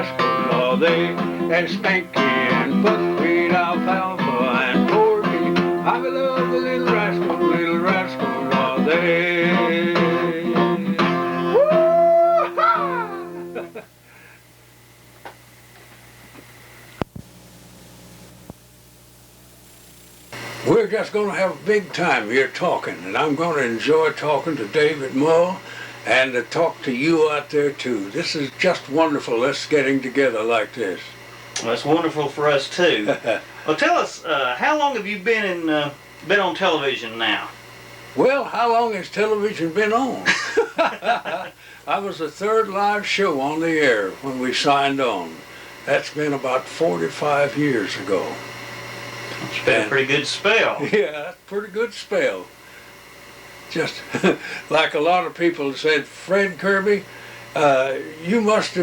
rascals are they, and Spanky and buckwheat, alfalfa and porgy. I love the little rascals are they. Woo-ha! We're just going to have a big time here talking, and I'm going to enjoy talking to David Mull and to talk to you out there too. This is just wonderful, us getting together like this. Well, that's wonderful for us too. Well, tell us, how long have you been on television now? Well, how long has television been on? I was the third live show on the air when we signed on. That's been about 45 years ago. It's been a pretty good spell. Yeah, that's a pretty good spell. Just like a lot of people said, Fred Kirby, you must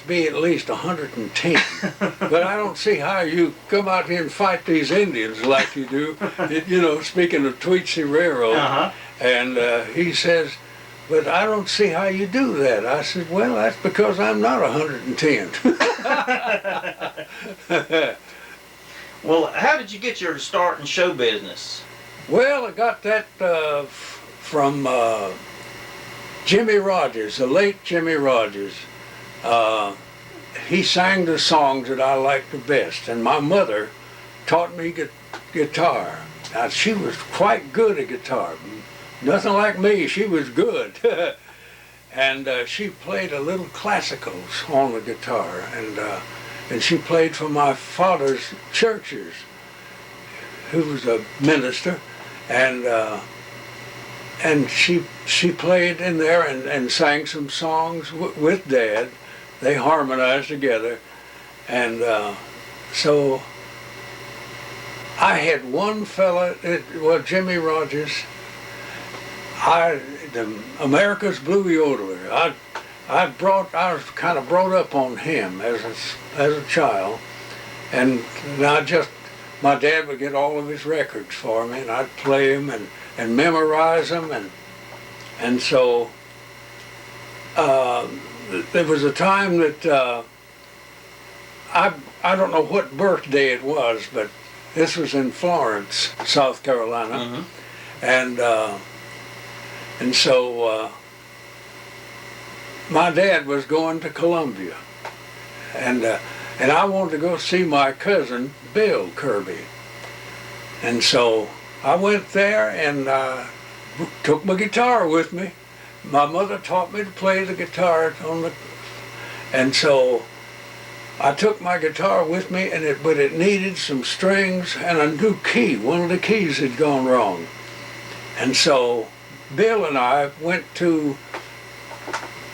be at least 110. But I don't see how you come out here and fight these Indians like you do. You know, speaking of Tweetsie Railroad, and he says, but I don't see how you do that. I said, well, that's because I'm not 110. Well, how did you get your start in show business? Well, I got that from Jimmy Rogers, the late Jimmy Rogers. He sang the songs that I liked the best, and my mother taught me guitar. Now, she was quite good at guitar. Nothing like me, she was good. And she played a little classicals on the guitar, and she played for my father's churches, who was a minister, and she played in there and sang some songs with Dad. They harmonized together, and so I had one fella, Jimmy Rogers, America's Blue Yodeler. I was kind of brought up on him as a child, and my dad would get all of his records for me, and I'd play them and memorize them, and so there was a time that I don't know what birthday it was, but this was in Florence, South Carolina, and so my dad was going to Columbia, and I wanted to go see my cousin Bill Kirby, and so I went there and took my guitar with me. My mother taught me to play the guitar and so I took my guitar with me, but it needed some strings and a new key. One of the keys had gone wrong, and so Bill and I went to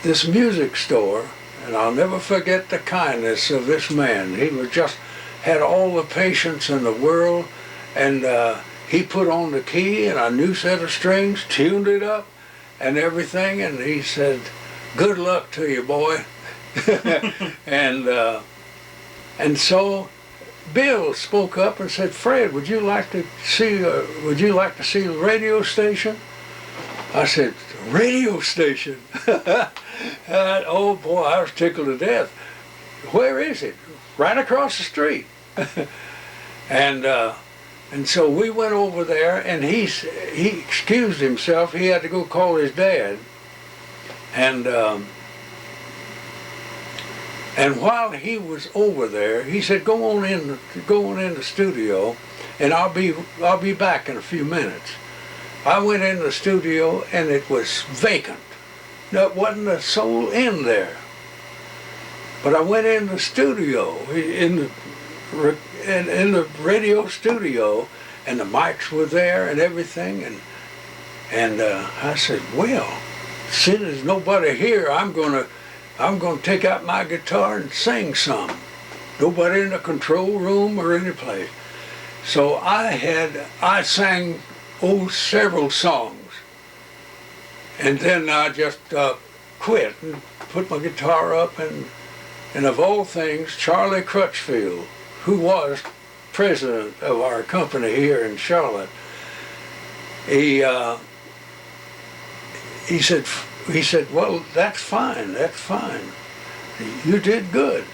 this music store, and I'll never forget the kindness of this man. He had all the patience in the world, and he put on the key and a new set of strings, tuned it up and everything, and he said, "Good luck to you, boy." And so Bill spoke up and said, "Fred, would you like to see the radio station?" I said, "Radio station?" Oh boy, I was tickled to death. "Where is it?" "Right across the street." And so we went over there, and he excused himself. He had to go call his dad, and while he was over there, he said, go on in the studio, and I'll be back in a few minutes." I went in the studio, and it was vacant. There wasn't a soul in there. But I went in the studio, in the radio studio, and the mics were there and everything, and I said, "Well, since there's nobody here, I'm gonna take out my guitar and sing some. Nobody in the control room or any place." So I sang several songs, and then I just quit and put my guitar up, and of all things, Charlie Crutchfield, who was president of our company here in Charlotte, he said, "Well, that's fine. You did good.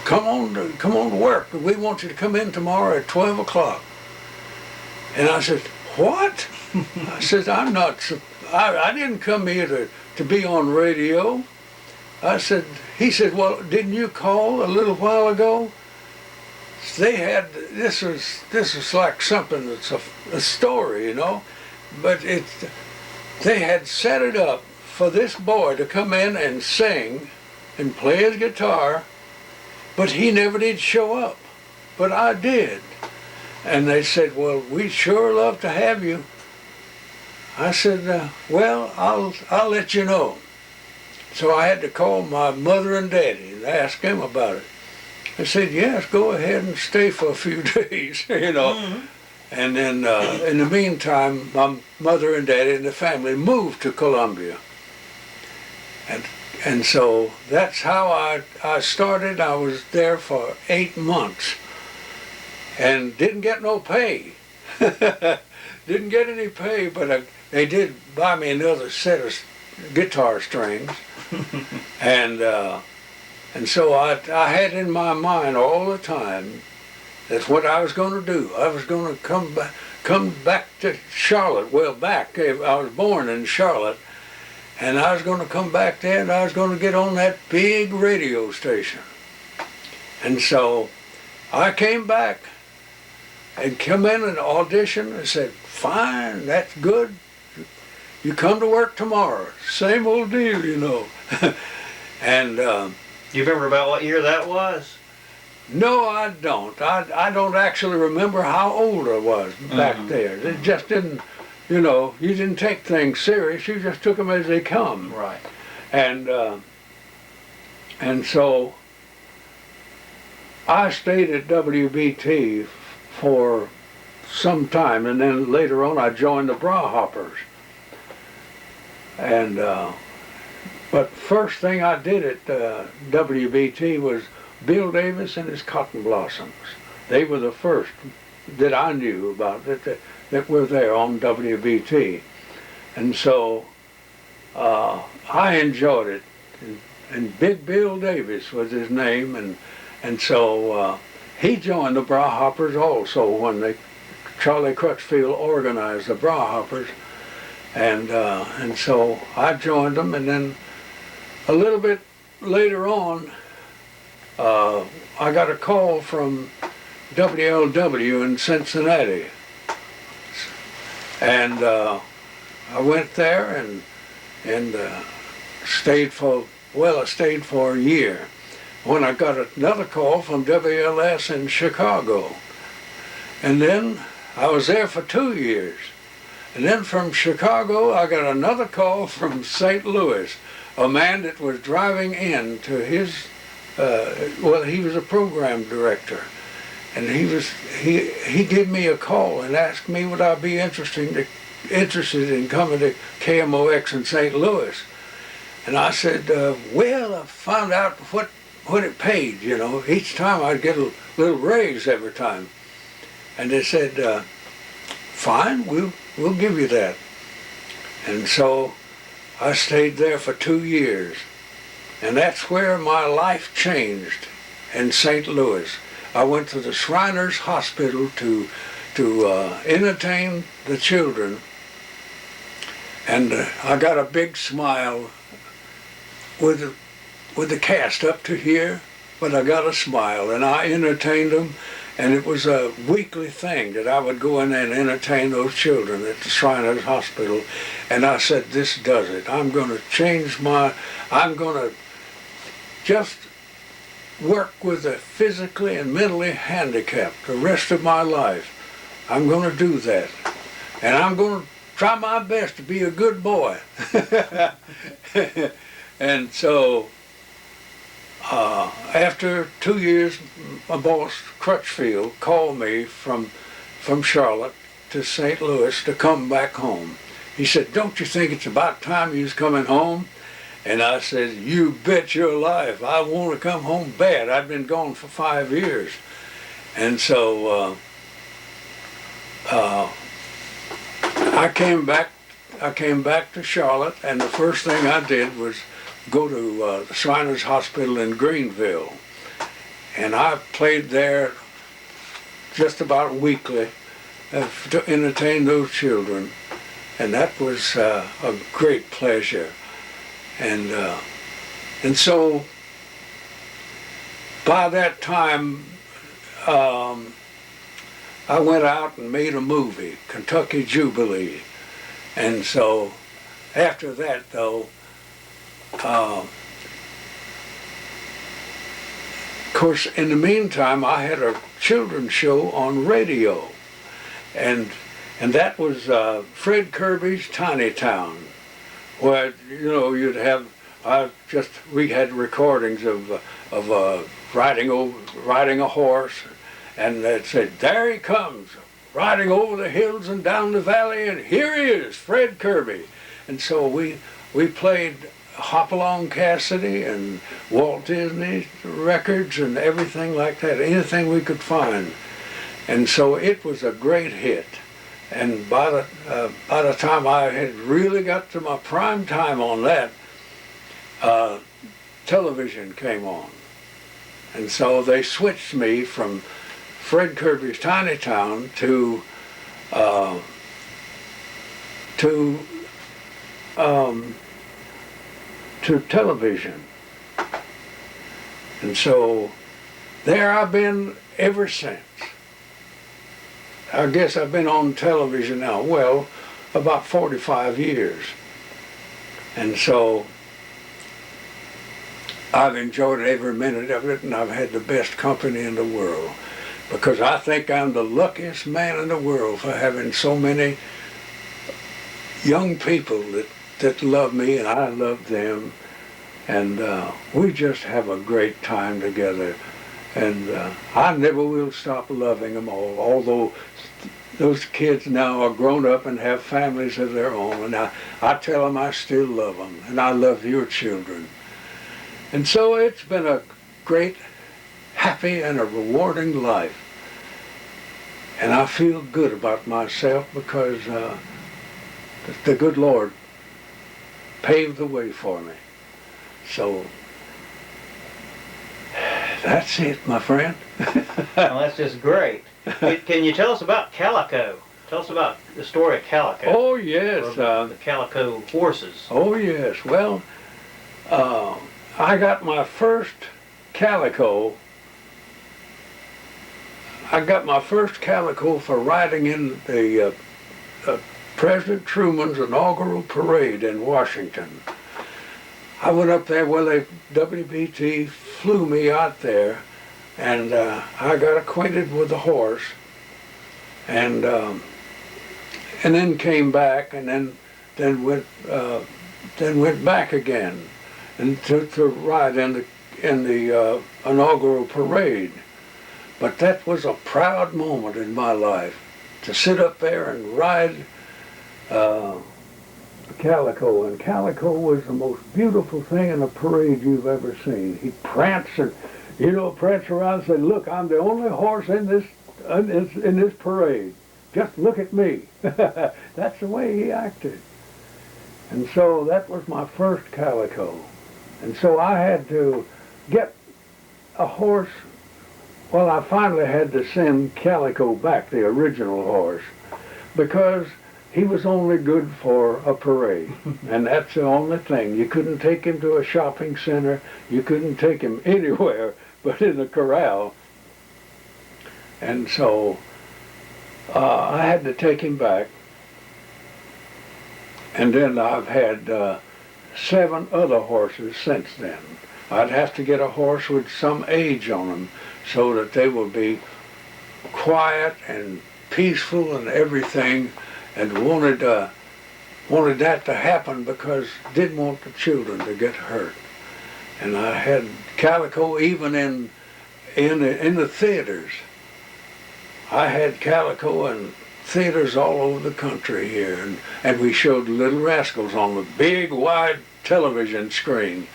Come on to work. We want you to come in tomorrow at 12 o'clock. And I said, what? I said, I didn't come here to be on radio. He said, well, didn't you call a little while ago? They had, this was like something that's a story, you know, but they had set it up for this boy to come in and sing and play his guitar, but he never did show up, but I did. And they said, well, we'd sure love to have you. I said, well, I'll let you know. So I had to call my mother and daddy and ask them about it. They said, yes, go ahead and stay for a few days, you know. Mm-hmm. And then in the meantime, my mother and daddy and the family moved to Columbia. And so that's how I started. I was there for 8 months and didn't get no pay. Didn't get any pay, but they did buy me another set of guitar strings. And so I had in my mind all the time that's what I was going to do. I was going to come back to Charlotte. Well, I was born in Charlotte, and I was going to come back there, and I was going to get on that big radio station. And so I came back and come in and audition and said, fine, that's good. You come to work tomorrow. Same old deal, you know. And do you remember about what year that was? no, I don't. I don't actually remember how old I was back there. It just didn't, you know, you didn't take things serious. You just took them as they come. Right. And so I stayed at WBT for some time, and then later on I joined the Bra Hoppers. And but first thing I did at WBT was Bill Davis and his Cotton Blossoms. They were the first that I knew about that were there on WBT. And so I enjoyed it. And Big Bill Davis was his name, and so he joined the Bra Hoppers also when Charlie Crutchfield organized the Bra Hoppers. And so I joined them, and then a little bit later on, I got a call from WLW in Cincinnati. And I went there and stayed for a year. When I got another call from WLS in Chicago. And then I was there for 2 years. And then from Chicago, I got another call from St. Louis, a man that was driving in to his, he was a program director. And he gave me a call and asked me would I be interested in coming to KMOX in St. Louis. And I said, well, I found out what it paid, you know. Each time I'd get a little raise every time. And they said, fine, we'll give you that. And so I stayed there for 2 years. And that's where my life changed in St. Louis. I went to the Shriners Hospital to entertain the children. And I got a big smile with the cast up to here, but I got a smile, and I entertained them. And it was a weekly thing that I would go in and entertain those children at the Shriners Hospital. And I said, this does it. I'm going to just work with the physically and mentally handicapped the rest of my life. I'm going to do that. And I'm going to try my best to be a good boy. And so after 2 years, my boss, Crutchfield, called me from Charlotte to St. Louis to come back home. He said, don't you think it's about time you was coming home? And I said, you bet your life, I want to come home bad. I've been gone for 5 years. And so I came back to Charlotte, and the first thing I did was go to the Shriners Hospital in Greenville. And I played there just about weekly to entertain those children. And that was a great pleasure. And so by that time, I went out and made a movie, Kentucky Jubilee. And so after that, though, of course, in the meantime, I had a children's show on radio. And that was Fred Kirby's Tiny Town, where, you know, you'd have, we had recordings of riding a horse, and they'd say, there he comes, riding over the hills and down the valley, and here he is, Fred Kirby. And so we played Hopalong Cassidy and Walt Disney records and everything like that, anything we could find. And so it was a great hit. And by the time I had really got to my prime time on that, television came on. And so they switched me from Fred Kirby's Tiny Town to television. And so there I've been ever since. I guess I've been on television now, well, about 45 years. And so I've enjoyed every minute of it, and I've had the best company in the world, because I think I'm the luckiest man in the world for having so many young people that love me and I love them. And we just have a great time together. And I never will stop loving them all, although those kids now are grown up and have families of their own. And I tell them I still love them, and I love your children. And so it's been a great, happy, and a rewarding life. And I feel good about myself because the good Lord paved the way for me. So that's it, my friend. Well, that's just great. Can you tell us about Calico? Tell us about the story of Calico. Oh, yes. The Calico horses. Oh, yes. Well, I got my first Calico. I got my first Calico for riding in the President Truman's inaugural parade in Washington. I went up there, well, WBT flew me out there, and I got acquainted with the horse, and then came back, and then went back again, and to ride in the inaugural parade. But that was a proud moment in my life, to sit up there and ride Calico. And Calico was the most beautiful thing in a parade you've ever seen. He pranced and, pranced around and said, look, I'm the only horse in this parade. Just look at me. That's the way he acted. And so that was my first Calico. And so I had to get a horse. Well, I finally had to send Calico back, the original horse, because he was only good for a parade, and that's the only thing. You couldn't take him to a shopping center. You couldn't take him anywhere but in a corral. And so I had to take him back. And then I've had 7 other horses since then. I'd have to get a horse with some age on them so that they will be quiet and peaceful and everything, and wanted that to happen because didn't want the children to get hurt. And I had Calico even in the theaters. I had Calico in theaters all over the country here, and we showed Little Rascals on the big wide television screen,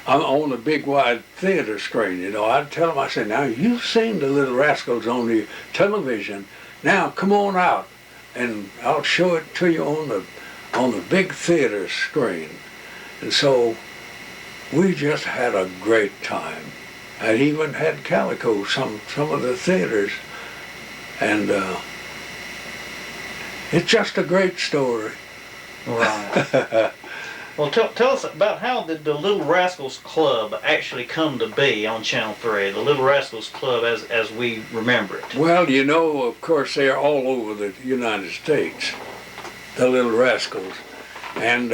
on the big wide theater screen. I'd tell them, I said, now you've seen the Little Rascals on the television, now come on out and I'll show it to you on the big theater screen. And so we just had a great time. I even had calico some of the theaters, and it's just a great story. Right. Well, tell us about how did the Little Rascals Club actually come to be on Channel 3, the Little Rascals Club as we remember it? Well, you know, of course, they're all over the United States, the Little Rascals, and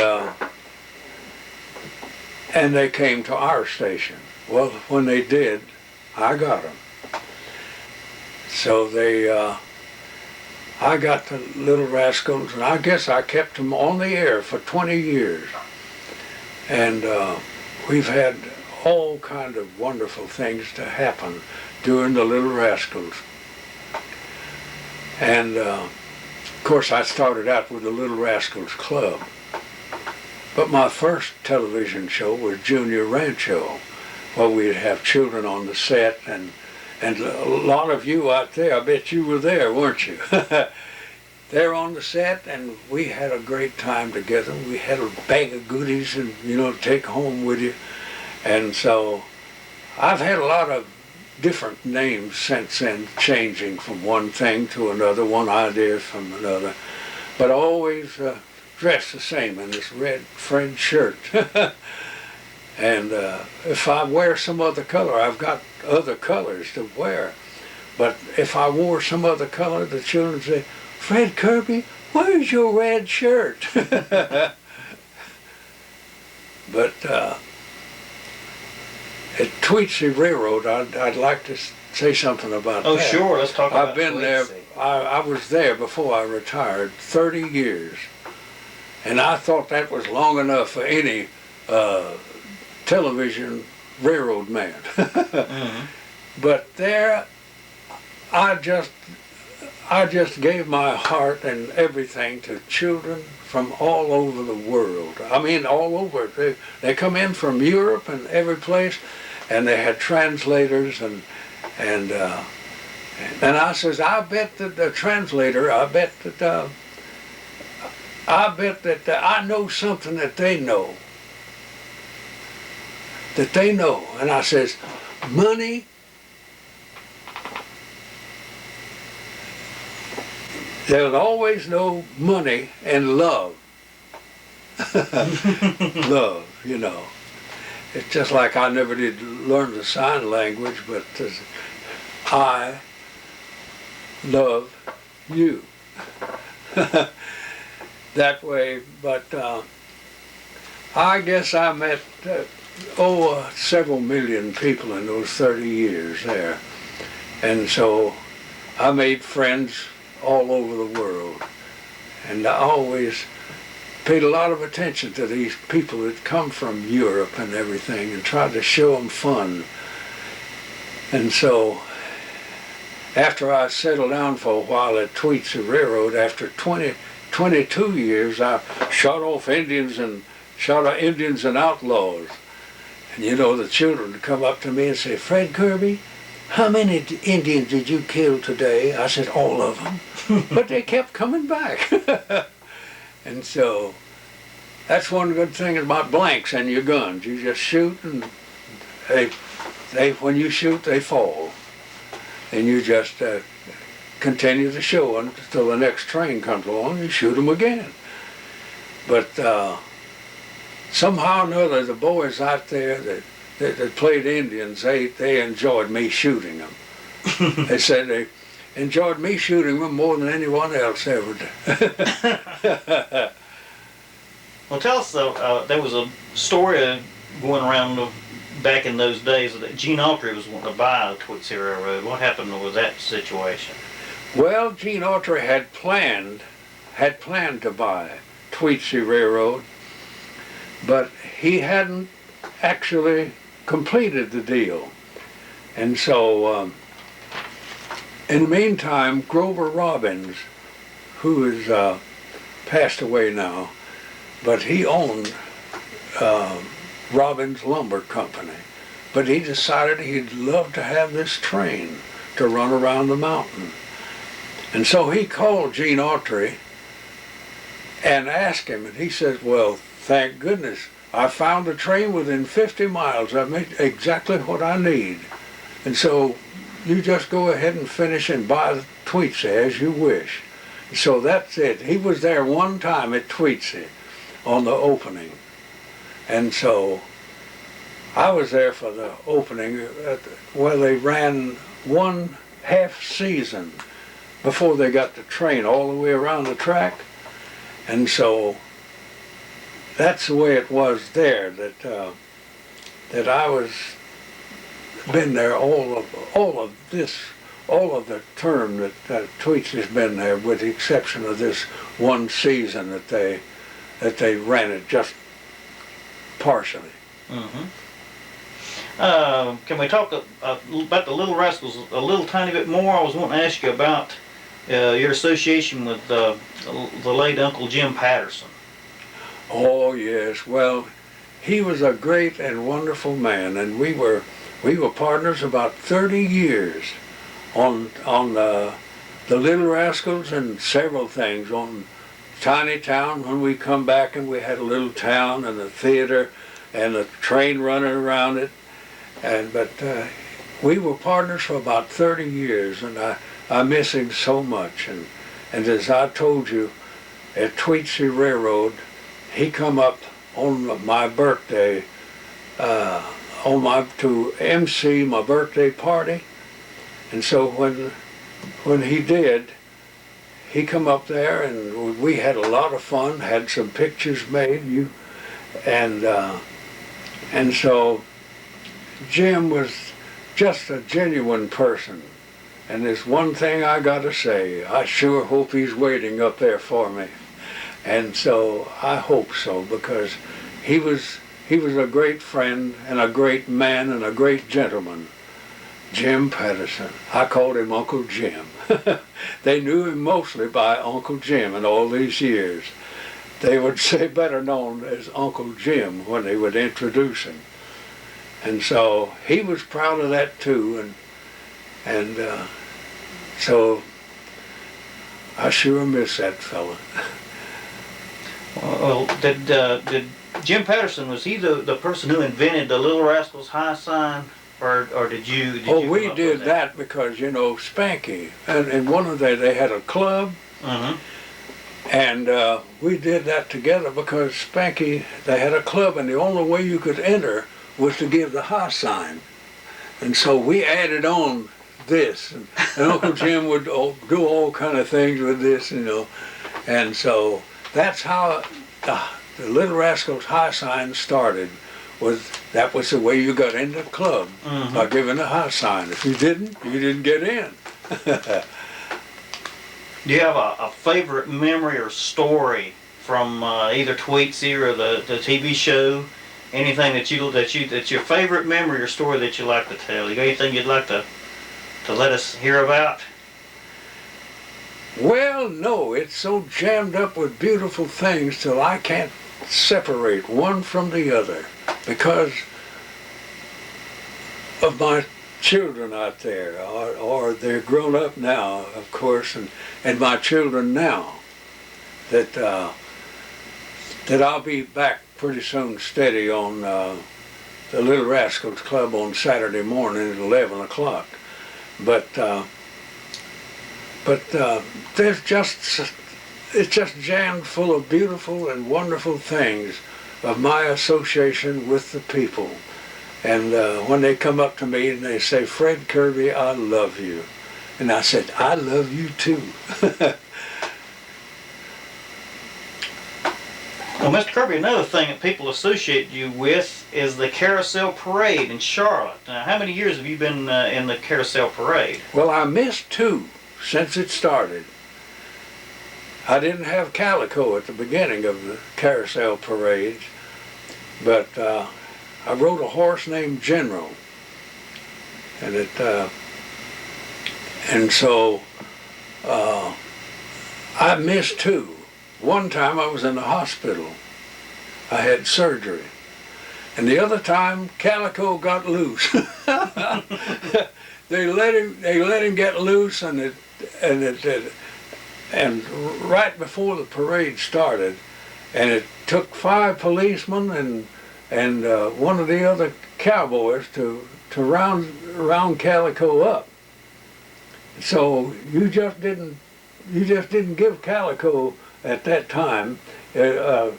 they came to our station. Well, when they did, I got them. So I got the Little Rascals, and I guess I kept them on the air for 20 years. And we've had all kind of wonderful things to happen during the Little Rascals. And of course, I started out with the Little Rascals Club. But my first television show was Junior Rancho, where we'd have children on the set, and a lot of you out there, I bet you were there, weren't you? They're on the set, and we had a great time together. We had a bag of goodies, and to take home with you. And so I've had a lot of different names since then, changing from one thing to another, one idea from another, but always dressed the same in this red fringe shirt. And if I wear some other color, I've got other colors to wear. But if I wore some other color, the children say, "Fred Kirby, where's your red shirt?" But at Tweetsie Railroad, I'd like to say something about that. Oh, sure. Let's talk about I've been there. I was there before I retired, 30 years. And I thought that was long enough for any television railroad man. Mm-hmm. But there, I just gave my heart and everything to children from all over the world. I mean, all over. They come in from Europe and every place, and they had translators, and I says, I bet that the translator, I bet that I know something that they know. And I says, money, there's always no money and love. Love, It's just like I never did learn the sign language, but I love you. That way, but I guess I met several million people in those 30 years there. And so I made friends all over the world. And I always paid a lot of attention to these people that come from Europe and everything, and tried to show them fun. And so after I settled down for a while at Tweetsie Railroad, after 22 years, I shot off Indians and outlaws. And the children would come up to me and say, "Fred Kirby, how many Indians did you kill today?" I said, "All of them." But they kept coming back. And so that's one good thing about blanks and your guns. You just shoot, and when you shoot, they fall. And you just continue the show until the next train comes along, and you shoot them again. But somehow or another, the boys out there that played Indians, they enjoyed me shooting them. They said they enjoyed me shooting them more than anyone else ever did. Well, tell us, though, there was a story going around back in those days that Gene Autry was wanting to buy Tweetsie Railroad. What happened with that situation? Well, Gene Autry had planned to buy Tweetsie Railroad, but he hadn't actually completed the deal. And so in the meantime, Grover Robbins, who is passed away now, but he owned Robbins Lumber Company. But he decided he'd love to have this train to run around the mountain. And so he called Gene Autry and asked him, and he says, "Well, thank goodness I found a train within 50 miles. I made exactly what I need. And so you just go ahead and finish and buy the Tweetsie as you wish. So that's it. He was there one time at Tweetsie on the opening. And so I was there for the opening where they ran one half season before they got the train all the way around the track. And so that's the way it was there, that I was been there all of the term that Tweets has been there, with the exception of this one season that they ran it just partially. Mm-hmm. Can we talk about the Little Rascals a little tiny bit more? I was wanting to ask you about your association with the late Uncle Jim Patterson. Oh yes, well, he was a great and wonderful man, and we were partners about 30 years on the Little Rascals and several things, on Tiny Town when we come back and we had a little town and a theater and a train running around it. But we were partners for about 30 years, and I miss him so much. And as I told you, at Tweetsie Railroad, he come up on my birthday, to MC my birthday party. And so when he did, he come up there and we had a lot of fun, had some pictures made. And so Jim was just a genuine person. And there's one thing I gotta say, I sure hope he's waiting up there for me. And so I hope so, because he was a great friend and a great man and a great gentleman. Jim Patterson. I called him Uncle Jim. They knew him mostly by Uncle Jim in all these years. They would say better known as Uncle Jim when they would introduce him. And so he was proud of that too, and so I sure miss that fella. Well, did Jim Patterson, was he the person who invented the Little Rascals high sign, or did you? We did that because, you know, Spanky, and one of they had a club, and we did that together because Spanky, they had a club, and the only way you could enter was to give the high sign. And so we added on this, and Uncle Jim would do all kind of things with this, you know. And so that's how the Little Rascals high sign started. That was the way you got into the club, by giving a high sign. If you didn't get in. Do you have a favorite memory or story from either Tweetsie or the TV show? Anything that's your favorite memory or story that you like to tell? You got anything you'd like to let us hear about? Well, no, it's so jammed up with beautiful things till I can't separate one from the other because of my children out there, or they're grown up now, of course, and my children now, that I'll be back pretty soon steady on the Little Rascals Club on Saturday morning at 11 o'clock. But there's it's just jammed full of beautiful and wonderful things of my association with the people. And when they come up to me and they say, "Fred Kirby, I love you." And I said, "I love you too." Well, Mr. Kirby, another thing that people associate you with is the Carousel Parade in Charlotte. How many years have you been in the Carousel Parade? Well, I missed 2 since it started. I didn't have Calico at the beginning of the Carousel Parades, but I rode a horse named General, and so I missed 2. One time I was in the hospital. I had surgery. And the other time, Calico got loose. They let him get loose, and right before the parade started, and it took 5 policemen and and one of the other cowboys to round Calico up. So you just didn't give Calico at that time a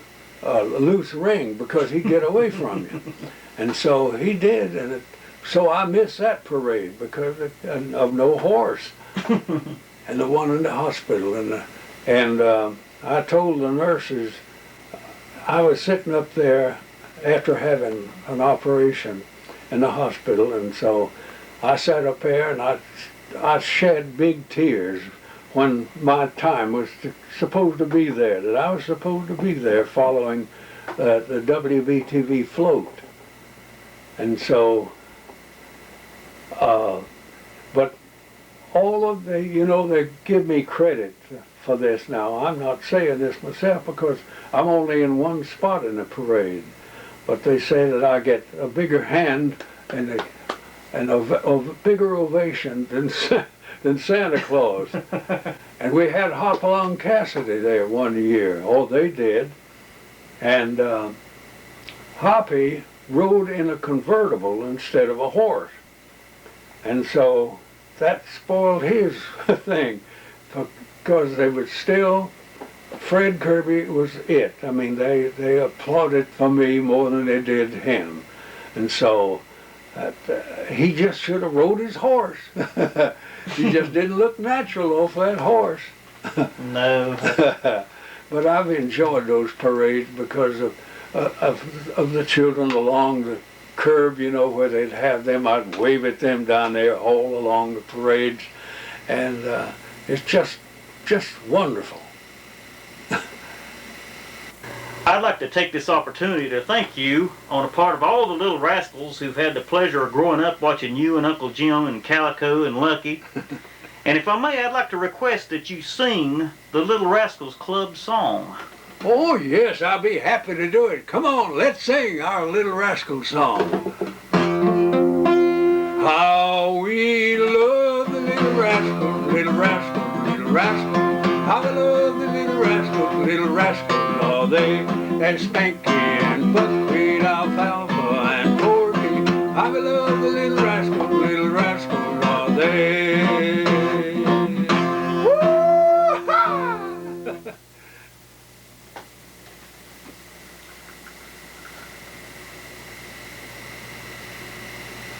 loose ring because he'd get away from you. And so he did, and so I missed that parade because of no horse. And the one in the hospital, and I told the nurses, I was sitting up there after having an operation in the hospital, and so I sat up there and I shed big tears when my time was supposed to be there, that I was supposed to be there following the WBTV float. And so, but all of the, they give me credit for this now. I'm not saying this myself because I'm only in one spot in the parade. But they say that I get a bigger hand and a bigger ovation than Santa Claus. And we had Hopalong Cassidy there one year. Oh, they did. And Hoppy rode in a convertible instead of a horse. And so that spoiled his thing, because they would still, Fred Kirby was it. I mean, they applauded for me more than they did him. And so he just should have rode his horse. He just didn't look natural off that horse. No. But I've enjoyed those parades because of the children along the curb, where they'd have them. I'd wave at them down there all along the parades, and it's just wonderful. I'd like to take this opportunity to thank you on a part of all the little rascals who've had the pleasure of growing up watching you and Uncle Jim and Calico and Lucky. And if I may, I'd like to request that you sing the Little Rascals Club song. Oh yes, I'll be happy to do it. Come on, let's sing our Little Rascal song. How we love the little rascal, little rascal, little rascal. How we love the little rascal, little rascal. Are they and Spanky and Buckwheat, Alfalfa and Porky? How we love the little rascal, are they?